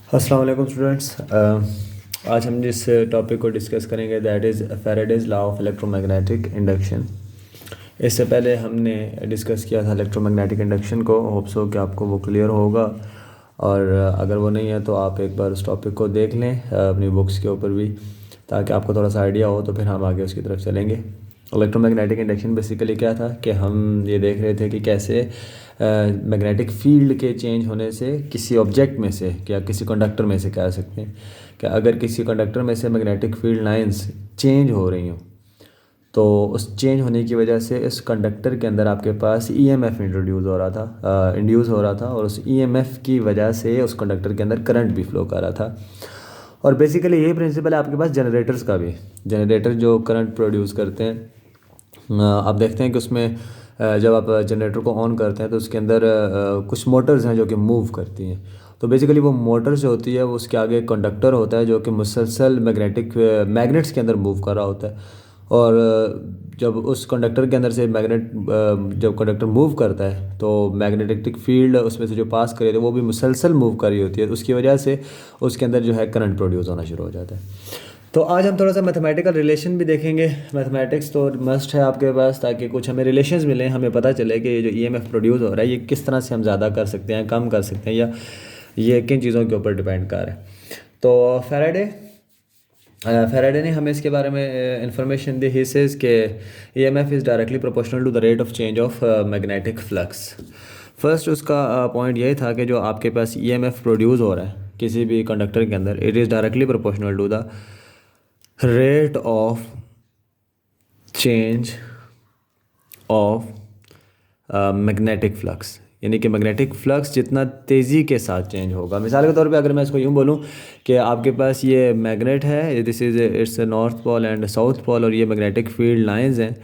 अस्सलाम वालेकुम स्टूडेंट्स। आज हम जिस टॉपिक को डिस्कस करेंगे that is Faraday's law of electromagnetic induction. इससे पहले हमने डिस्कस किया था इलेक्ट्रोमैग्नेटिक इंडक्शन को। होप्स हो कि आपको वो क्लियर होगा, और अगर वो नहीं है तो आप एक बार उस टॉपिक को देख लें अपनी बुक्स के ऊपर भी, ताकि आपको थोड़ा सा आइडिया हो, तो फिर हम आगे उसकी तरफ चलेंगे। इलेक्ट्रोमैग्नेटिक इंडक्शन बेसिकली क्या था कि हम ये देख रहे थे कि कैसे मैग्नेटिक फील्ड के चेंज होने से किसी ऑब्जेक्ट में से या किसी कंडक्टर में से कह सकते हैं कि अगर किसी कंडक्टर में से मैग्नेटिक फील्ड लाइंस चेंज हो रही हों, तो उस चेंज होने की वजह से इस कंडक्टर के अंदर आपके पास ईएमएफ इंट्रोड्यूस हो रहा था, इंड्यूस हो रहा था, और उस ईएमएफ की वजह से उस कंडक्टर के अंदर करंट भी फ्लो कर रहा था। और बेसिकली यही प्रिंसिपल है आपके पास जनरेटर्स का भी। जनरेटर जो करंट प्रोड्यूस करते हैं, आप देखते हैं कि उसमें जब आप जनरेटर को ऑन करते हैं तो उसके अंदर कुछ मोटर्स हैं जो कि मूव करती हैं। तो बेसिकली वो मोटर्स जो होती है वो उसके आगे कंडक्टर होता है जो कि मुसलसल मैग्नेट्स के अंदर मूव कर रहा होता है। और जब उस कंडक्टर के अंदर से जब कंडक्टर मूव करता है तो मैग्नेटिक फील्ड उसमें से जो पास कर रही है वो भी मुसलसल मूव कर रही होती है। उसकी वजह से उसके अंदर जो है करंट प्रोड्यूस होना शुरू हो जाता है। तो आज हम थोड़ा सा मैथमेटिकल रिलेशन भी देखेंगे। मैथमेटिक्स तो मस्ट है आपके पास, ताकि कुछ हमें रिलेशंस मिलें, हमें पता चले कि ये जो ईएमएफ प्रोड्यूस हो रहा है ये किस तरह से हम ज़्यादा कर सकते हैं, कम कर सकते हैं, या ये किन चीज़ों के ऊपर डिपेंड कर रहा है। तो फैराडे ने हमें इसके बारे में इंफॉर्मेशन दी। ही सेज के EMF is directly proportional to the rate of change of magnetic flux. First उसका पॉइंट यही था कि जो आपके पास ईएमएफ प्रोड्यूस हो रहा है किसी भी कंडक्टर के अंदर, it is directly proportional to the rate of change of magnetic flux. यानी कि मैग्नेटिक फ्लक्स जितना तेज़ी के साथ चेंज होगा। मिसाल के तौर पे अगर मैं इसको यूँ बोलूँ कि आपके पास ये मैग्नेट है, this is its north pole and south pole, और ये मैग्नेटिक फील्ड लाइंस हैं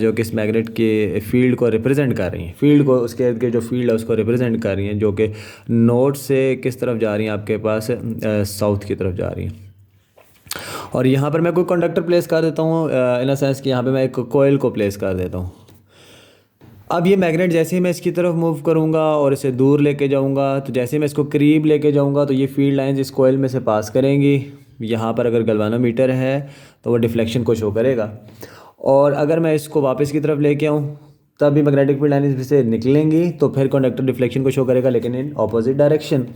जो कि इस मैग्नेट के फील्ड को रिप्रेजेंट कर रही हैं, फील्ड को, उसके इर्द गिर्द जो फील्ड है उसको रिप्रेजेंट कर रही हैं, जो कि नॉर्थ से किस तरफ जा रही हैं, आपके पास साउथ की तरफ जा रही हैं। और यहाँ पर मैं कोई कंडक्टर प्लेस कर देता हूँ, इन अ सेंस कि यहाँ पे मैं एक कोयल को प्लेस कर देता हूँ। अब ये मैग्नेट जैसे ही मैं इसकी तरफ मूव करूँगा और इसे दूर लेके जाऊँगा, तो जैसे ही मैं इसको करीब लेके जाऊँगा तो ये फील्ड लाइंस इस कोयल में से पास करेंगी। यहाँ पर अगर गैल्वेनोमीटर है तो वो डिफ्लेक्शन को शो करेगा, और अगर मैं इसको वापस की तरफ लेके आऊँ तब भी मैग्नेटिक फील्ड लाइंस से निकलेंगी, तो फिर कंडक्टर डिफ्लेक्शन को शो करेगा, लेकिन इन ऑपोजिट डायरेक्शन।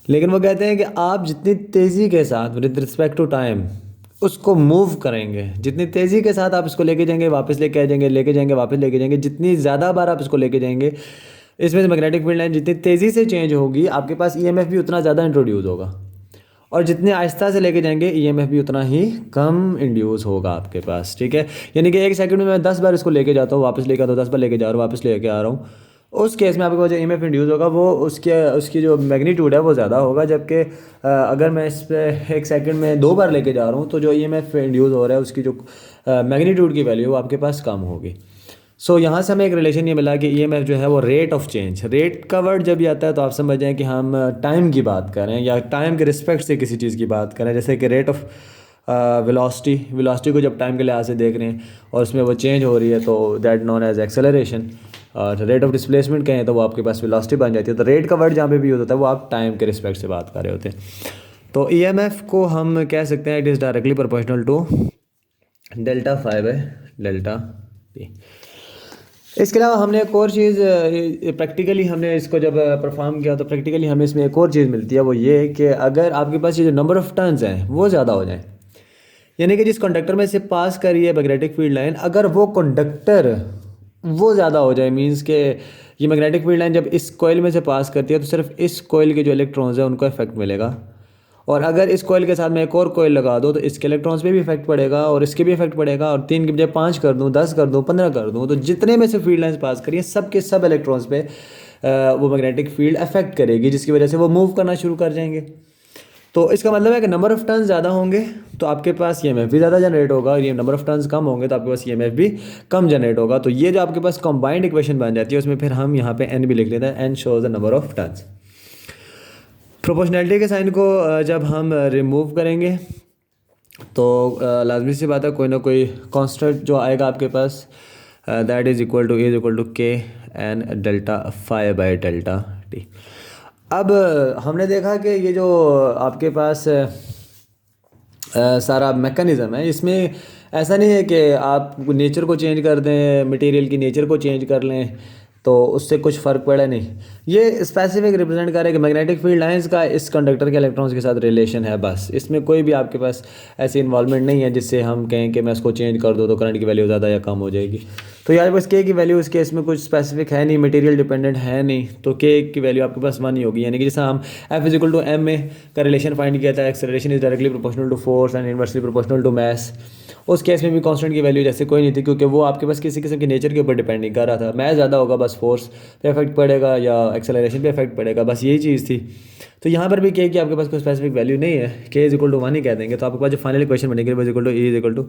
लेकिन वो कहते हैं कि आप जितनी तेज़ी के साथ विद रिस्पेक्ट टू टाइम उसको मूव करेंगे, जितनी तेज़ी के साथ आप इसको लेके जाएंगे, वापस लेके आ जाएंगे, लेके जाएंगे, वापस लेके जाएंगे, जितनी ज़्यादा बार आप इसको लेके जाएंगे, इसमें से मैग्नेटिक फील्ड लाइन जितनी तेज़ी से चेंज होगी, आपके पास ईएमएफ भी उतना ज़्यादा इंट्रोड्यूस होगा। और जितने आहिस्ता से लेके जाएंगे ईएमएफ भी उतना ही कम इंड्यूस होगा आपके पास। ठीक है, यानी कि एक सेकंड में मैं 10 बार इसको लेके जाता हूँ, वापस लेके आता हूँ, 10 बार लेके जा रहा हूँ, वापस लेके आ रहा हूँ, उस केस में आपके पास जो ईएमएफ इंड्यूस होगा वो उसकी जो मैग्नीट्यूड है वो ज़्यादा होगा। जबकि अगर मैं इस पर एक सेकंड में 2 बार लेके जा रहा हूँ तो जो ईएमएफ इंड्यूस हो रहा है उसकी जो मैग्नीट्यूड की वैल्यू वो आपके पास कम होगी। सो यहाँ से हमें एक रिलेशन ये मिला कि ईएमएफ जो है वो रेट ऑफ चेंज, रेट का वर्ड जब भी आता है तो आप समझ जाएं कि हम टाइम की बात कर रहे हैं या टाइम के रिस्पेक्ट से किसी चीज़ की बात कर रहे हैं। जैसे कि रेट ऑफ वेलोसिटी को जब टाइम के लिहाज से देख रहे हैं और उसमें वो चेंज हो रही है तो दैट नोन एज एक्सेलरेशन। और रेट ऑफ डिस्प्लेसमेंट कहें तो वो आपके पास वेलोसिटी बन जाती है। तो रेट का वर्ड जहाँ पे भी यूज़ होता है वो आप टाइम के रिस्पेक्ट से बात कर रहे होते हैं। तो ईएमएफ को हम कह सकते हैं it is directly proportional to delta phi by delta P. इसके अलावा हमने एक और चीज़ प्रैक्टिकली हमने इसको जब परफॉर्म किया तो प्रैक्टिकली हमें इसमें एक और चीज़ मिलती है, वो ये कि अगर आपके पास ये जो नंबर ऑफ़ टर्न्स हैं वो ज़्यादा हो जाए, यानी कि जिस कंडक्टर में से पास कर रही है मैग्नेटिक फील्ड लाइन, अगर वो कंडक्टर वो ज़्यादा हो जाए, मींस के ये मैग्नेटिक फील्ड लाइन जब इस कोयल में से पास करती है तो सिर्फ इस कोयल के जो इलेक्ट्रॉन्स हैं उनको इफेक्ट मिलेगा, और अगर इस कोयल के साथ मैं एक और कोयल लगा दूँ तो इसके इलेक्ट्रॉन्स पे भी इफेक्ट पड़ेगा और इसके भी इफेक्ट पड़ेगा, और 3 की बजाय 5 कर दूँ, 10 कर दूँ, 15 कर दूँ, तो जितने में से फील्ड लाइन्स पास करिए सब के सब इलेक्ट्रॉन्स पे वो मैग्नेटिक फील्ड अफेक्ट करेगी, जिसकी वजह से वो मूव करना शुरू कर जाएंगे। तो इसका मतलब है कि नंबर ऑफ़ टर्न्स ज़्यादा होंगे तो आपके पास ईएमएफ भी ज़्यादा जनरेट होगा, और ये नंबर ऑफ़ टर्न्स कम होंगे तो आपके पास ईएमएफ भी कम जनरेट होगा। तो ये जो आपके पास कंबाइंड इक्वेशन बन जाती है उसमें फिर हम यहाँ पे एन भी लिख लेते हैं, N shows the number of turns. Proportionality के साइन को जब हम रिमूव करेंगे तो लाजमी सी बात है कोई ना कोई कांस्टेंट जो आएगा आपके पास that is equal to K N delta phi by delta T. अब हमने देखा कि ये जो आपके पास सारा मैकेनिज़्म है, इसमें ऐसा नहीं है कि आप नेचर को चेंज कर दें, मटेरियल की नेचर को चेंज कर लें तो उससे कुछ फ़र्क पड़ा नहीं। ये स्पेसिफिक रिप्रेजेंट कर रहा है कि मैग्नेटिक फील्ड लाइंस का इस कंडक्टर के इलेक्ट्रॉन्स के साथ रिलेशन है, बस। इसमें कोई भी आपके पास ऐसी इन्वॉल्वमेंट नहीं है जिससे हम कहें कि मैं इसको चेंज कर दूँ तो करंट की वैल्यू ज़्यादा या कम हो जाएगी। तो यार बस के की वैल्यू इस केस में कुछ स्पेसिफिक है नहीं, मटेरियल डिपेंडेंट है नहीं, तो के की वैल्यू आपके पास 1 ही होगी। यानी कि जैसे हम F is equal to M में का रिलेशन फाइंड किया था, acceleration is directly proportional to force and inversely proportional to mass. उस केस में भी कांस्टेंट की वैल्यू जैसे कोई नहीं थी, क्योंकि वो आपके पास किसी किस्म के नेचर के ऊपर डिपेंड नहीं कर रहा था। मास ज़्यादा होगा बस फोर्स पे इफेक्ट पड़ेगा या एक्सेलरेशन पे इफेक्ट पड़ेगा, बस यही चीज़ थी। तो यहाँ पर भी के की आपके पास कोई स्पेसिफिक वैल्यू नहीं है, के इज इक्वल टू 1 ही कह देंगे। तो आपके पास जो फाइनल इक्वेशन बनेगी वो is equal to E is equal to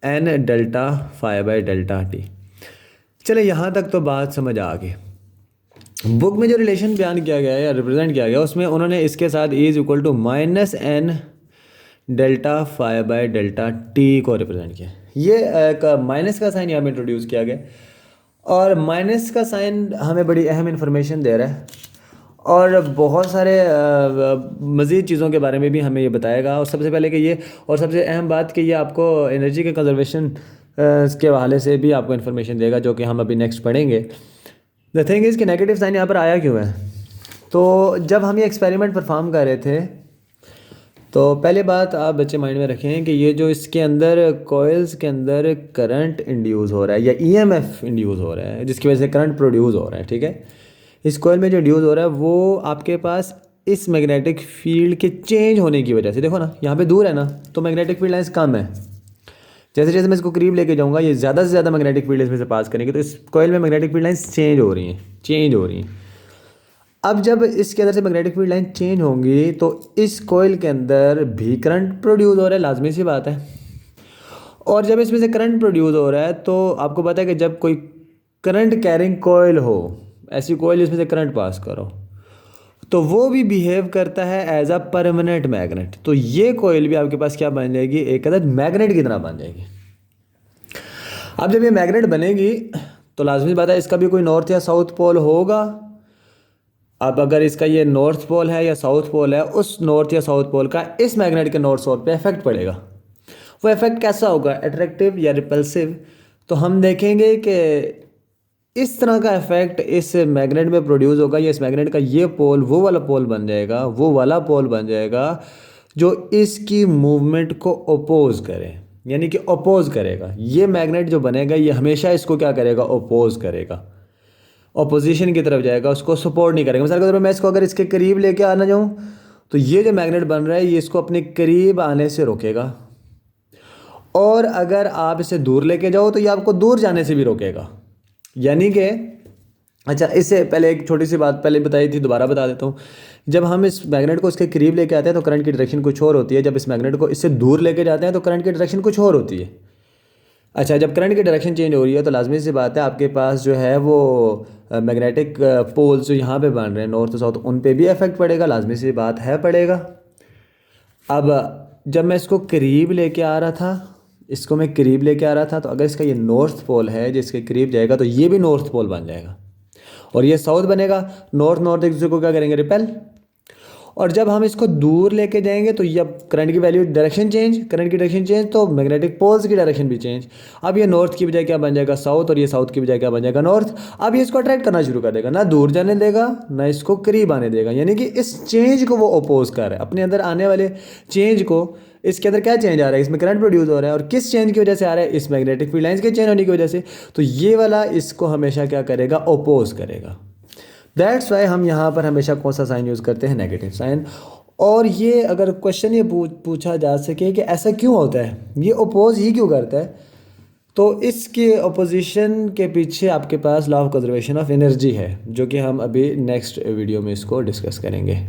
N delta phi by delta T. चले यहाँ तक तो बात समझ आ गई। बुक में जो रिलेशन बयान किया गया है या रिप्रेजेंट किया गया उसमें उन्होंने इसके साथ E is equal to minus N delta phi by delta T को रिप्रेजेंट किया। ये एक माइनस का साइन यहाँ में इंट्रोड्यूस किया गया, और माइनस का साइन हमें बड़ी अहम इंफॉर्मेशन दे रहा है और बहुत सारे मज़ीद चीज़ों के बारे में भी हमें ये बताएगा। और सबसे पहले कि ये, और सबसे अहम बात कि ये आपको एनर्जी के कंजर्वेशन के हवाले से भी आपको इन्फॉर्मेशन देगा, जो कि हम अभी नेक्स्ट पढ़ेंगे। द थिंग इज़ कि नेगेटिव साइन यहाँ पर आया क्यों है। तो जब हम ये एक्सपेरिमेंट परफॉर्म कर रहे थे तो पहले बात आप बच्चे माइंड में रखें कि ये जो इसके अंदर कॉइल्स के अंदर करंट इंड्यूस हो रहा है या ईएमएफ इंड्यूस हो रहा है, जिसकी वजह से करंट प्रोड्यूस हो रहा है, ठीक है। इस कॉइल में जो इंड्यूस हो रहा है वो आपके पास इस मैग्नेटिक फील्ड के चेंज होने की वजह से, देखो ना यहाँ पे दूर है ना, तो मैग्नेटिक फील्ड लाइंस कम है। जैसे जैसे मैं इसको करीब लेके जाऊँगा ये ज़्यादा से ज़्यादा मैग्नेटिक फील्ड इसमें से पास करेंगे, तो इस कॉइल में मैग्नेटिक फील्ड लाइंस चेंज हो रही हैं। अब जब इसके अंदर से मैग्नेटिक फील्ड लाइन चेंज होंगी तो इस कॉइल के अंदर भी करंट प्रोड्यूस हो रहा है, लाजमी सी बात है। और जब इसमें से करंट प्रोड्यूस हो रहा है तो आपको पता है कि जब कोई करंट कैरिंग कॉइल हो, ऐसी कॉइल जिसमें से करंट पास करो, तो वो भी बिहेव करता है एज अ परमानेंट मैग्नेट। तो ये कॉइल भी आपके पास क्या बन जाएगी, एक अदद मैग्नेट की तरह बन जाएगी। अब जब ये मैग्नेट बनेगी तो लाजमी बात है इसका भी कोई नॉर्थ या साउथ पोल होगा। अब अगर इसका ये नॉर्थ पोल है या साउथ पोल है, उस नॉर्थ या साउथ पोल का इस मैग्नेट के नॉर्थ साउथ पे इफेक्ट पड़ेगा। वो इफेक्ट कैसा होगा, अट्रैक्टिव या रिपल्सिव। तो हम देखेंगे कि इस तरह का इफेक्ट इस मैग्नेट में प्रोड्यूस होगा, या इस मैग्नेट का ये पोल वो वाला पोल बन जाएगा, वो वाला पोल बन जाएगा जो इसकी मूवमेंट को अपोज करे, यानी कि अपोज करेगा। ये मैग्नेट जो बनेगा ये हमेशा इसको क्या करेगा, अपोज करेगा, अपोजिशन की तरफ जाएगा, उसको सपोर्ट नहीं करेगा। मिसाल के तौर पर मैं इसको अगर इसके करीब लेके आना जाऊँ तो ये जो मैग्नेट बन रहा है ये इसको अपने करीब आने से रोकेगा, और अगर आप इसे दूर लेके जाओ तो ये आपको दूर जाने से भी रोकेगा। यानी कि अच्छा, इससे पहले एक छोटी सी बात पहले बताई थी, दोबारा बता देता हूँ। जब हम इस मैग्नेट को इसके करीब लेके आते हैं तो करंट की डायरेक्शन कुछ और होती है, जब इस मैग्नेट को इससे दूर लेके जाते हैं तो करंट की डायरेक्शन कुछ और होती है। अच्छा, जब करंट की डायरेक्शन चेंज हो रही है तो लाजमी सी बात है आपके पास जो है वो मैग्नेटिक पोल्स जो यहाँ पे बन रहे हैं नॉर्थ साउथ, उन पे भी इफेक्ट पड़ेगा, लाजमी सी बात है पड़ेगा। अब जब मैं इसको करीब लेके आ रहा था, इसको मैं करीब लेके आ रहा था, तो अगर इसका ये नॉर्थ पोल है जिसके करीब जाएगा तो ये भी नॉर्थ पोल बन जाएगा, और ये साउथ बनेगा। नॉर्थ नॉर्थ एक दूसरे को क्या करेंगे, रिपेल। और जब हम इसको दूर लेके जाएंगे तो ये करंट की वैल्यू डायरेक्शन चेंज, करंट की डायरेक्शन चेंज तो मैग्नेटिक पोल्स की डायरेक्शन भी चेंज। अब ये नॉर्थ की बजाय क्या बन जाएगा, साउथ, और ये साउथ की बजाय क्या बन जाएगा, नॉर्थ। अब ये इसको अट्रैक्ट करना शुरू कर देगा, ना दूर जाने देगा ना इसको करीब आने देगा। यानी कि इस चेंज को वो अपोज कर रहा है, अपने अंदर आने वाले चेंज को। इसके अंदर क्या चेंज आ रहा है, इसमें करंट प्रोड्यूस हो रहा है, और किस चेंज की वजह से आ रहा है, इस मैग्नेटिक फील्ड लाइंस के चेंज होने की वजह से। तो ये वाला इसको हमेशा क्या करेगा, अपोज करेगा। दैट्स वाई हम यहाँ पर हमेशा कौन सा साइन यूज़ करते हैं, नेगेटिव साइन। और ये अगर क्वेश्चन ये पूछा जा सके कि ऐसा क्यों होता है, ये अपोज ही क्यों करता है, तो इसके अपोजिशन के पीछे आपके पास law of conservation of energy है, जो कि हम अभी नेक्स्ट वीडियो में इसको डिस्कस करेंगे।